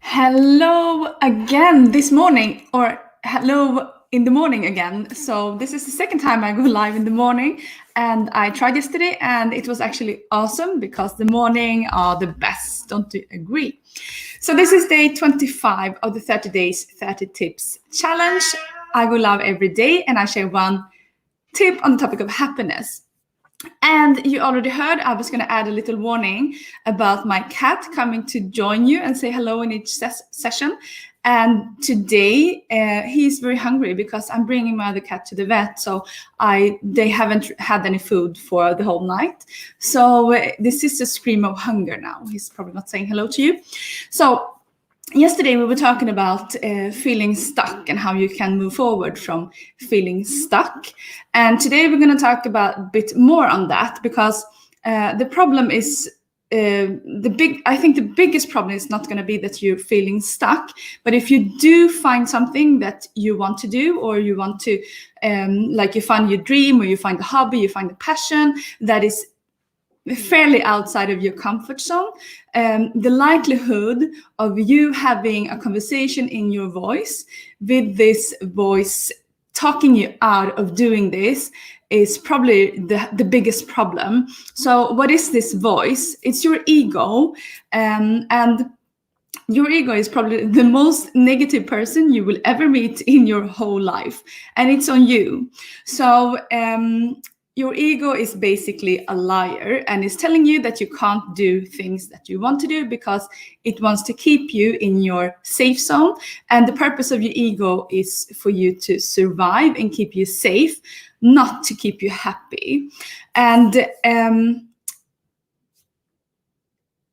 Hello again this morning, or hello in the morning again. So this is the second time I go live in the morning, and I tried yesterday and it was actually awesome because the morning are the best. Don't you agree? So this is day 25 of the 30 days, 30 tips challenge. I go live every day and I share one tip on the topic of happiness. And you already heard I was going to add a little warning about my cat coming to join you and say hello in each session. And today he's very hungry because I'm bringing my other cat to the vet. So they haven't had any food for the whole night. So this is a scream of hunger now. He's probably not saying hello to you. So yesterday we were talking about feeling stuck and how you can move forward from feeling stuck. And today we're going to talk about a bit more on that because the problem is I think the biggest problem is not going to be that you're feeling stuck, but if you do find something that you want to do, or you want to like you find your dream, or you find a hobby, you find a passion that is fairly outside of your comfort zone, the likelihood of you having a conversation in your voice with this voice talking you out of doing this is probably the biggest problem. So what is this voice? It's your ego, and your ego is probably the most negative person you will ever meet in your whole life, and it's on you. So your ego is basically a liar and is telling you that you can't do things that you want to do because it wants to keep you in your safe zone. And the purpose of your ego is for you to survive and keep you safe, not to keep you happy. And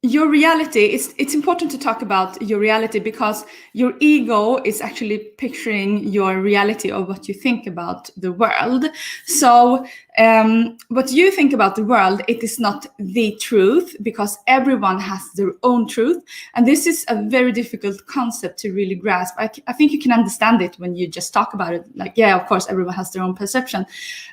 your reality, it's important to talk about your reality because your ego is actually picturing your reality of what you think about the world. So what you think about the world, it is not the truth because everyone has their own truth. And this is a very difficult concept to really grasp. I think you can understand it when you just talk about it. Like, yeah, of course, everyone has their own perception.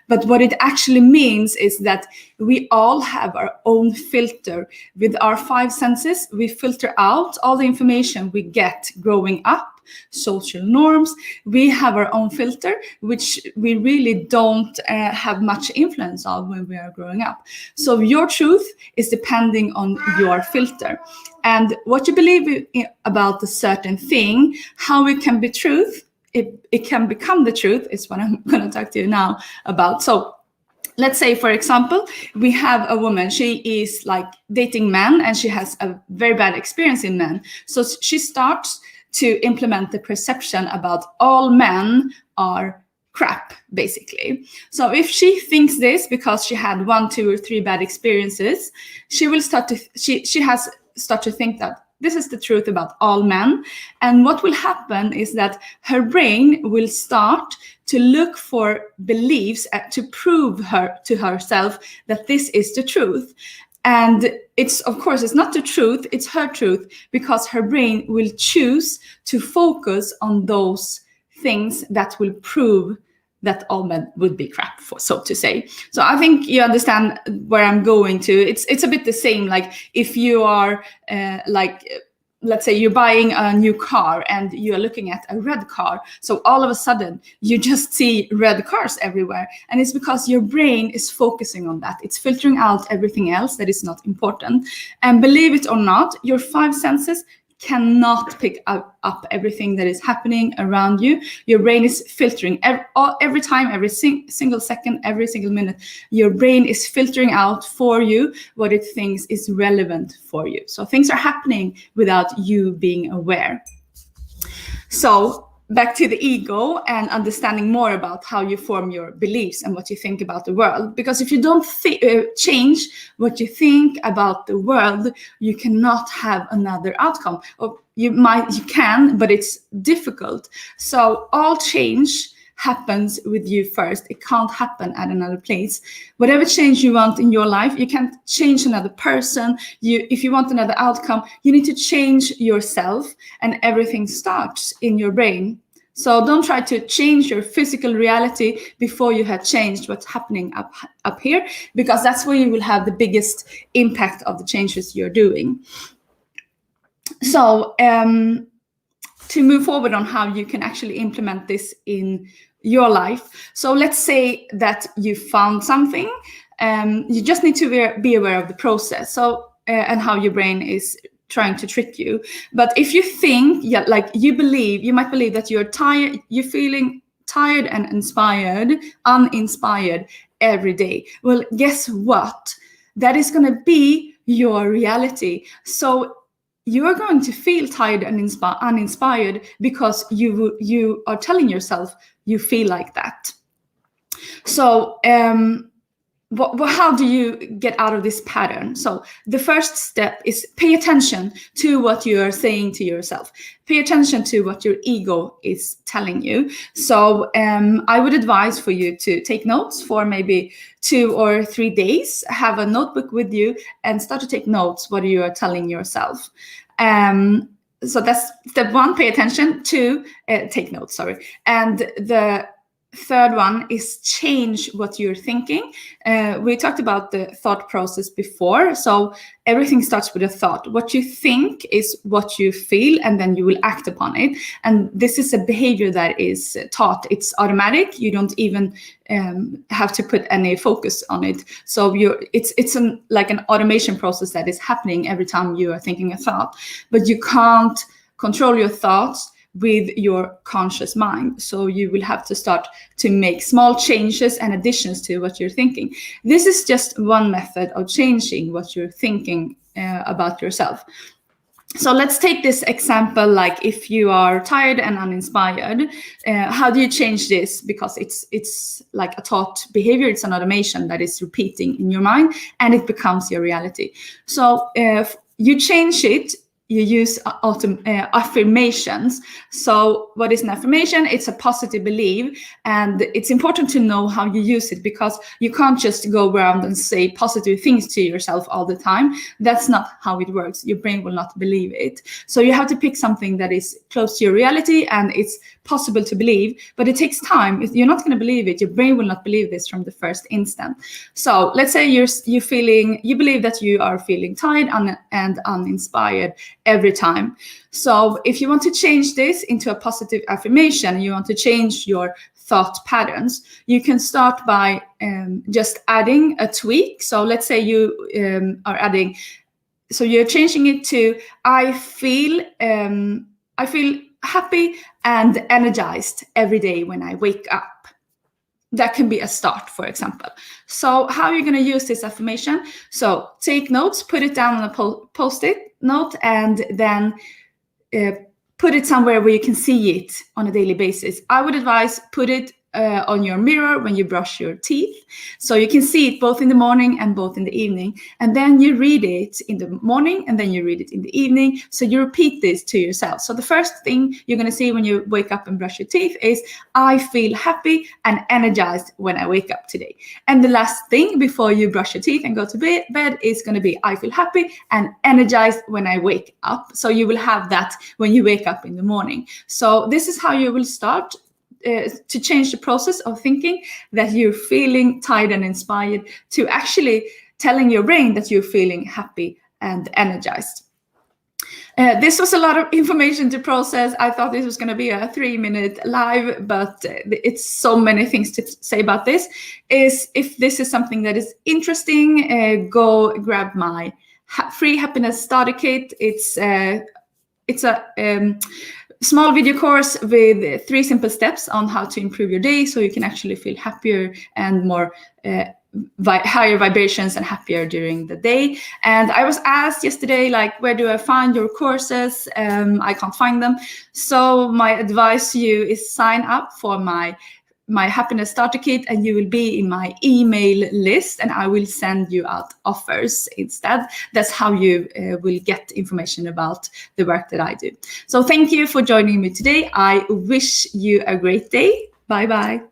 But what it actually means is that we all have our own filter. With our five senses, we filter out all the information we get growing up, social norms. We have our own filter, which we really don't have much influence of when we are growing up. So your truth is depending on your filter. And what you believe about a certain thing, how it can be truth, it can become the truth, is what I'm going to talk to you now about. So let's say, for example, we have a woman, she is like dating men and she has a very bad experience in men. So she starts to implement the perception about all men are crap, basically. So if she thinks this because she had 1, 2, or 3 bad experiences, she will start to think that this is the truth about all men. And what will happen is that her brain will start to look for beliefs to prove to herself that this is the truth. And it's, of course, it's not the truth, it's her truth, because her brain will choose to focus on those things that will prove that all men would be crap, so to say. So I think you understand where I'm going to. It's a bit the same, like if you are let's say you're buying a new car and you're looking at a red car. So all of a sudden you just see red cars everywhere. And it's because your brain is focusing on that. It's filtering out everything else that is not important. And believe it or not, your 5 senses cannot pick up everything that is happening around you. Your brain is filtering every time, every single second, every single minute. Your brain is filtering out for you what it thinks is relevant for you. So things are happening without you being aware. So back to the ego and understanding more about how you form your beliefs and what you think about the world. Because if you don't change what you think about the world, you cannot have another outcome. Or you can, but it's difficult. So all change happens with you first. It can't happen at another place. Whatever change you want in your life, you can't change another person. If you want another outcome, you need to change yourself, and everything starts in your brain. So don't try to change your physical reality before you have changed what's happening up here, because that's where you will have the biggest impact of the changes you're doing. So to move forward on how you can actually implement this in your life. So let's say that you found something. You just need to be aware of the process. So and how your brain is trying to trick you. But if you think, you might believe that you're tired, you're feeling tired and uninspired every day. Well, guess what? That is going to be your reality. So you are going to feel tired and uninspired because you are telling yourself you feel like that. So how do you get out of this pattern? So the first step is pay attention to what you are saying to yourself. Pay attention to what your ego is telling you. So I would advise for you to take notes for maybe 2 or 3 days. Have a notebook with you and start to take notes what you are telling yourself. So that's step 1, pay attention. 2, take notes, sorry. And the third one is change what you're thinking. We talked about the thought process before. So everything starts with a thought. What you think is what you feel, and then you will act upon it. And this is a behavior that is taught. It's automatic. You don't even have to put any focus on it. So it's like an automation process that is happening every time you are thinking a thought. But you can't control your thoughts with your conscious mind. So you will have to start to make small changes and additions to what you're thinking. This is just one method of changing what you're thinking about yourself. So let's take this example, like if you are tired and uninspired, how do you change this? Because it's like a taught behavior, it's an automation that is repeating in your mind and it becomes your reality. So if you change it, you use affirmations. So what is an affirmation? It's a positive belief, and it's important to know how you use it, because you can't just go around and say positive things to yourself all the time. That's not how it works. Your brain will not believe it. So you have to pick something that is close to your reality and it's possible to believe, but it takes time. You're not going to believe it. Your brain will not believe this from the first instant. So let's say you believe that you are feeling tired and uninspired every time. So if you want to change this into a positive affirmation, you want to change your thought patterns, you can start by just adding a tweak. So let's say you are adding, so you're changing it to, I feel happy and energized every day when I wake up. That can be a start, for example. So how are you going to use this affirmation? So take notes, put it down on a post-it note, and then put it somewhere where you can see it on a daily basis. I would advise put it on your mirror when you brush your teeth, so you can see it both in the morning and both in the evening. And then you read it in the morning and then you read it in the evening. So you repeat this to yourself. So the first thing you're going to see when you wake up and brush your teeth is, I feel happy and energized when I wake up today. And the last thing before you brush your teeth and go to bed is going to be, I feel happy and energized when I wake up. So you will have that when you wake up in the morning. So this is how you will start to change the process of thinking that you're feeling tired and inspired, to actually telling your brain that you're feeling happy and energized. This was a lot of information to process. I thought this was going to be a 3-minute live, but it's so many things to say about this. If this is something that is interesting, go grab my free happiness starter kit. It's a small video course with 3 simple steps on how to improve your day, so you can actually feel happier and more higher vibrations and happier during the day. And I was asked yesterday, like, where do I find your courses? I can't find them. So my advice to you is sign up for my happiness starter kit, and you will be in my email list, and I will send you out offers instead. That's how you will get information about the work that I do. So thank you for joining me today. I wish you a great day. Bye bye.